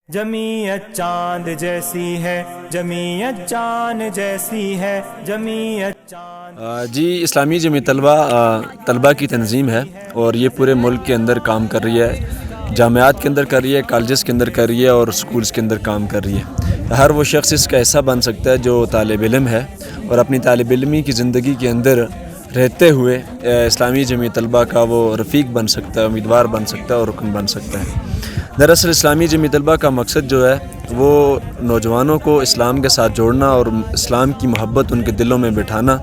جمعیت چاند جیسی ہے، جمعیت چاند جیسی ہے، جمعیت چاند۔ جی اسلامی جمعیت طلبہ کی تنظیم ہے اور یہ پورے ملک کے اندر کام کر رہی ہے، جامعات کے اندر کر رہی ہے، کالجز کے اندر کر رہی ہے اور سکولز کے اندر کام کر رہی ہے۔ ہر وہ شخص اس کا حصہ بن سکتا ہے جو طالب علم ہے اور اپنی طالب علمی کی زندگی کے اندر رہتے ہوئے اسلامی جمعیت طلبہ کا وہ رفیق بن سکتا ہے، امیدوار بن سکتا ہے اور رکن بن سکتا ہے۔ دراصل اسلامی جمعیت طلبہ کا مقصد جو ہے وہ نوجوانوں کو اسلام کے ساتھ جوڑنا اور اسلام کی محبت ان کے دلوں میں بٹھانا،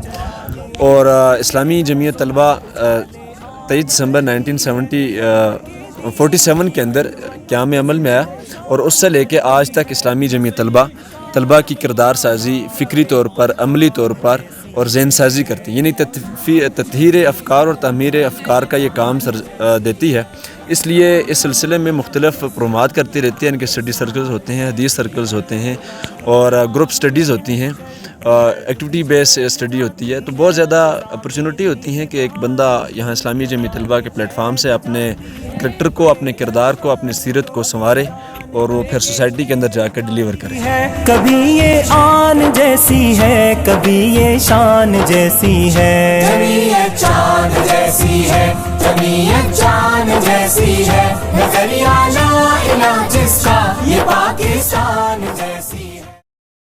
اور اسلامی جمعیت طلبہ 23 دسمبر 1947 کے اندر قیام عمل میں آیا اور اس سے لے کے آج تک اسلامی جمعیت طلبہ کی کردار سازی فکری طور پر، عملی طور پر اور ذہن سازی کرتی ہے، یعنی تطہیر افکار اور تعمیر افکار کا یہ کام دیتی ہے۔ اس لیے اس سلسلے میں مختلف پروگرامات کرتی رہتی ہیں، ان کے اسٹڈی سرکلز ہوتے ہیں، حدیث سرکلز ہوتے ہیں اور گروپ اسٹڈیز ہوتی ہیں، ایکٹیویٹی بیس اسٹڈی ہوتی ہے۔ تو بہت زیادہ اپرچونٹی ہوتی ہیں کہ ایک بندہ یہاں اسلامی جمعیت طلبہ کے پلیٹ فارم سے اپنے کریکٹر کو، اپنے کردار کو، اپنی سیرت کو سنوارے اور وہ پھر سوسائٹی کے اندر جا کر ڈیلیور کرے۔ کبھی یہ آن جیسی ہے، کبھی یہ شان جیسی ہے، جمعیت چاند جیسی ہے، جمعیت چاند جیسی ہے، نظریہ لا الہ جس کا یہ پاکستان جیسی